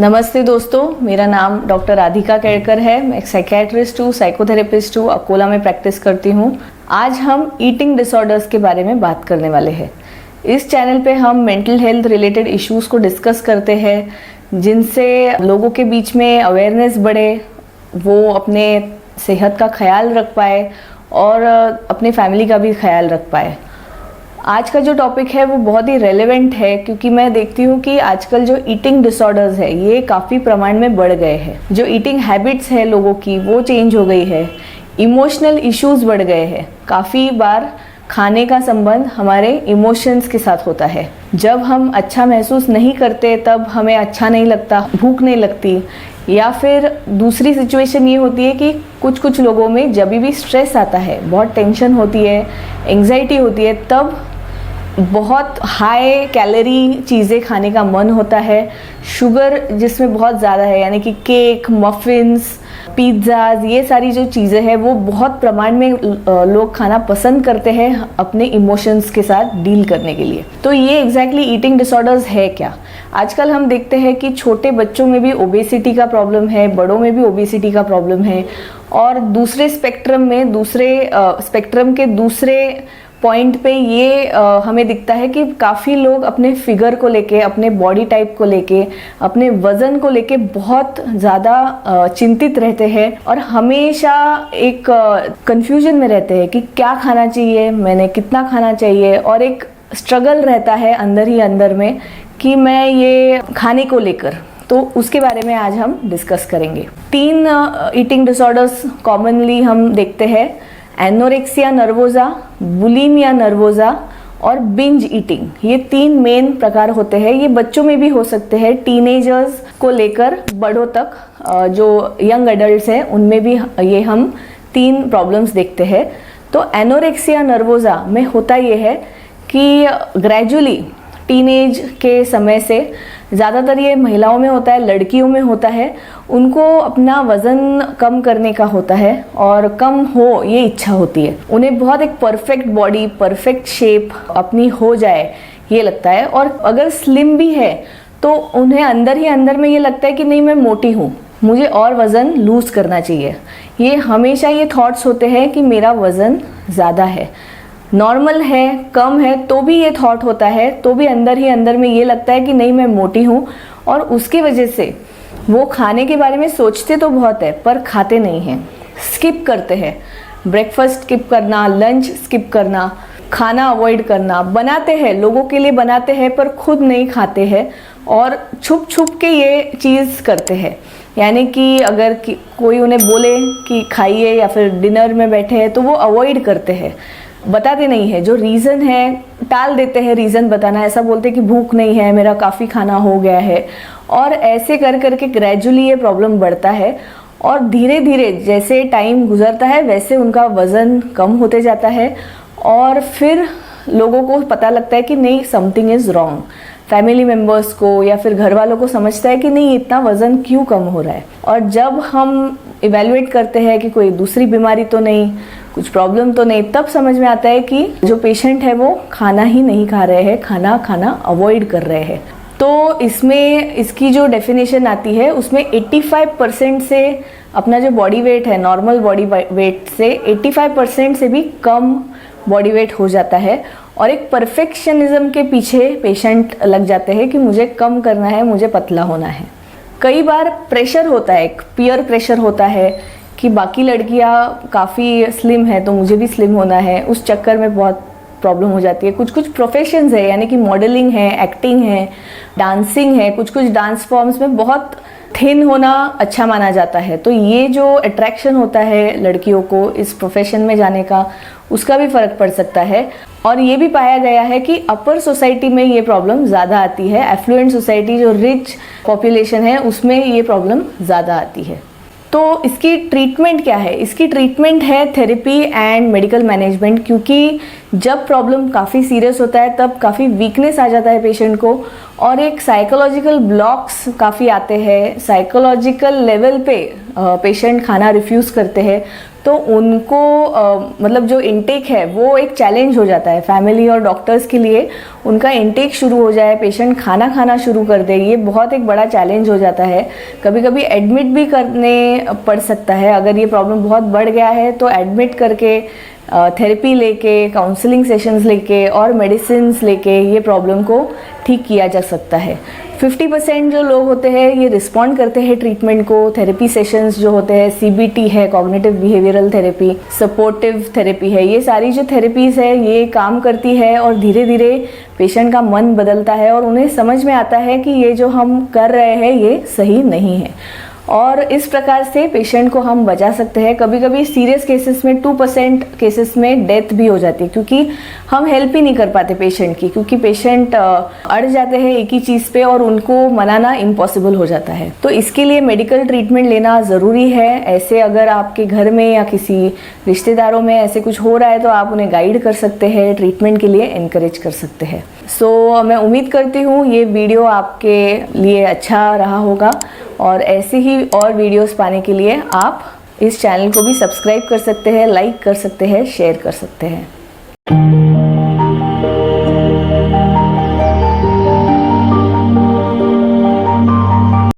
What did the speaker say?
नमस्ते दोस्तों, मेरा नाम डॉक्टर राधिका केड़कर है। मैं एक साइकेट्रिस्ट हूँ, साइकोथेरेपिस्ट हूँ, अकोला में प्रैक्टिस करती हूँ। आज हम ईटिंग डिसऑर्डर्स के बारे में बात करने वाले हैं। इस चैनल पे हम मेंटल हेल्थ रिलेटेड इश्यूज़ को डिस्कस करते हैं, जिनसे लोगों के बीच में अवेयरनेस बढ़े, वो अपने सेहत का ख्याल रख पाए और अपने फैमिली का भी ख्याल रख पाए। आज का जो टॉपिक है वो बहुत ही रेलेवेंट है, क्योंकि मैं देखती हूँ कि आजकल जो ईटिंग डिसऑर्डर्स है ये काफ़ी प्रमाण में बढ़ गए हैं। जो ईटिंग हैबिट्स है लोगों की वो चेंज हो गई है, इमोशनल इश्यूज बढ़ गए हैं। काफ़ी बार खाने का संबंध हमारे इमोशंस के साथ होता है। जब हम अच्छा महसूस नहीं करते तब हमें अच्छा नहीं लगता, भूख नहीं लगती, या फिर दूसरी सिचुएशन ये होती है कि कुछ लोगों में जब भी स्ट्रेस आता है, बहुत टेंशन होती है, एंग्जाइटी होती है, तब बहुत हाई कैलोरी चीज़ें खाने का मन होता है। शुगर जिसमें बहुत ज़्यादा है, यानी कि केक, मफ़िन्स, पिज़्ज़ाज़, ये सारी जो चीज़ें हैं वो बहुत प्रमाण में लोग खाना पसंद करते हैं अपने इमोशंस के साथ डील करने के लिए। तो ये एग्जैक्टली ईटिंग डिसऑर्डर्स है क्या? आजकल हम देखते हैं कि छोटे बच्चों में भी ओबेसिटी का प्रॉब्लम है, बड़ों में भी ओबेसिटी का प्रॉब्लम है, और दूसरे स्पेक्ट्रम के दूसरे पॉइंट पे ये हमें दिखता है कि काफ़ी लोग अपने फिगर को लेके, अपने बॉडी टाइप को लेके, अपने वज़न को लेके बहुत ज़्यादा चिंतित रहते हैं और हमेशा एक कंफ्यूजन में रहते हैं कि क्या खाना चाहिए, मैंने कितना खाना चाहिए, और एक स्ट्रगल रहता है अंदर ही अंदर में कि मैं ये खाने को लेकर। तो उसके बारे में आज हम डिस्कस करेंगे। 3 ईटिंग डिसऑर्डर्स कॉमनली हम देखते हैं: एनोरेक्सिया नर्वोसा, बुलिमिया नर्वोसा और बिंज ईटिंग। ये 3 मेन प्रकार होते हैं। ये बच्चों में भी हो सकते हैं, टीनेजर्स को लेकर बड़ों तक, जो यंग एडल्ट्स हैं उनमें भी ये हम 3 प्रॉब्लम्स देखते हैं। तो एनोरेक्सिया नर्वोसा में होता ये है कि ग्रेजुअली टीनेज के समय से, ज़्यादातर ये महिलाओं में होता है, लड़कियों में होता है, उनको अपना वज़न कम करने का होता है और कम हो ये इच्छा होती है। उन्हें बहुत एक परफेक्ट बॉडी, परफेक्ट शेप अपनी हो जाए ये लगता है, और अगर स्लिम भी है तो उन्हें अंदर ही अंदर में ये लगता है कि नहीं, मैं मोटी हूँ, मुझे और वज़न लूज़ करना चाहिए। ये हमेशा ये थॉट्स होते हैं कि मेरा वज़न ज़्यादा है, नॉर्मल है, कम है, तो भी ये थॉट होता है, तो भी अंदर ही अंदर में ये लगता है कि नहीं, मैं मोटी हूँ, और उसकी वजह से वो खाने के बारे में सोचते तो बहुत है पर खाते नहीं हैं, स्किप करते हैं। ब्रेकफास्ट स्किप करना, लंच स्किप करना, खाना अवॉइड करना, बनाते हैं, लोगों के लिए बनाते हैं पर खुद नहीं खाते हैं, और छुप छुप के ये चीज़ करते हैं। यानी कि अगर कोई उन्हें बोले कि खाइए या फिर डिनर में बैठे हैं तो वो अवॉइड करते हैं, बताते नहीं है। जो रीज़न है टाल देते हैं रीज़न बताना, ऐसा बोलते हैं कि भूख नहीं है, मेरा काफ़ी खाना हो गया है, और ऐसे कर करके ग्रेजुअली ये प्रॉब्लम बढ़ता है, और धीरे धीरे जैसे टाइम गुजरता है वैसे उनका वज़न कम होते जाता है, और फिर लोगों को पता लगता है कि नहीं, something is wrong. Family members को या फिर घर वालों को समझता है कि नहीं, इतना वज़न क्यों कम हो रहा है। और जब हम इवेलुएट करते हैं कि कोई दूसरी बीमारी तो नहीं, कुछ प्रॉब्लम तो नहीं, तब समझ में आता है कि जो पेशेंट है वो खाना ही नहीं खा रहे हैं, खाना अवॉइड कर रहे हैं। तो इसमें इसकी जो डेफिनेशन आती है उसमें 85% से अपना जो बॉडी वेट है, नॉर्मल बॉडी वेट से 85% से भी कम बॉडी वेट हो जाता है, और एक परफेक्शनिज्म के पीछे पेशेंट लग जाते हैं कि मुझे कम करना है, मुझे पतला होना है। कई बार प्रेशर होता है, एक पीयर प्रेशर होता है कि बाकी लड़कियां काफ़ी स्लिम है तो मुझे भी स्लिम होना है, उस चक्कर में बहुत प्रॉब्लम हो जाती है। कुछ प्रोफेशंस है, यानी कि मॉडलिंग है, एक्टिंग है, डांसिंग है, कुछ डांस फॉर्म्स में बहुत थिन होना अच्छा माना जाता है। तो ये जो अट्रैक्शन होता है लड़कियों को इस प्रोफेशन में जाने का, उसका भी फ़र्क पड़ सकता है। और ये भी पाया गया है कि अपर सोसाइटी में ये प्रॉब्लम ज़्यादा आती है, एफ्लुएंट सोसाइटी, जो रिच पॉपुलेशन है उसमें ये प्रॉब्लम ज़्यादा आती है। तो इसकी ट्रीटमेंट क्या है? इसकी ट्रीटमेंट है थेरेपी एंड मेडिकल मैनेजमेंट, क्योंकि जब प्रॉब्लम काफ़ी सीरियस होता है तब काफ़ी वीकनेस आ जाता है पेशेंट को, और एक साइकोलॉजिकल ब्लॉक्स काफ़ी आते हैं, साइकोलॉजिकल लेवल पे पेशेंट खाना रिफ्यूज़ करते हैं। तो उनको मतलब जो इनटेक है वो एक चैलेंज हो जाता है फैमिली और डॉक्टर्स के लिए। उनका इनटेक शुरू हो जाए, पेशेंट खाना खाना शुरू कर दे, ये बहुत एक बड़ा चैलेंज हो जाता है। कभी कभी एडमिट भी करने पड़ सकता है। अगर ये प्रॉब्लम बहुत बढ़ गया है तो एडमिट करके थेरेपी लेके, काउंसलिंग सेशंस लेके और मेडिसिन्स लेके ये प्रॉब्लम को ठीक किया जा सकता है। 50% जो लोग होते हैं ये रिस्पॉन्ड करते हैं ट्रीटमेंट को। थेरेपी सेशंस जो होते हैं, CBT है, cognitive behavioural therapy, supportive therapy है, ये सारी जो थेरेपीज़ है ये काम करती है और धीरे धीरे पेशेंट का मन बदलता है और उन्हें समझ में आता है कि ये जो हम कर रहे हैं ये सही नहीं है। और इस प्रकार से पेशेंट को हम बचा सकते हैं। कभी कभी सीरियस केसेस में 2% केसेस में डेथ भी हो जाती है, क्योंकि हम हेल्प ही नहीं कर पाते पेशेंट की, क्योंकि पेशेंट अड़ जाते हैं एक ही चीज़ पे और उनको मनाना इम्पॉसिबल हो जाता है। तो इसके लिए मेडिकल ट्रीटमेंट लेना ज़रूरी है। ऐसे अगर आपके घर में या किसी रिश्तेदारों में ऐसे कुछ हो रहा है तो आप उन्हें गाइड कर सकते हैं, ट्रीटमेंट के लिए इनकरेज कर सकते हैं। मैं उम्मीद करती हूँ ये वीडियो आपके लिए अच्छा रहा होगा और ऐसे ही और वीडियोस पाने के लिए आप इस चैनल को भी सब्सक्राइब कर सकते हैं, लाइक कर सकते हैं, शेयर कर सकते हैं।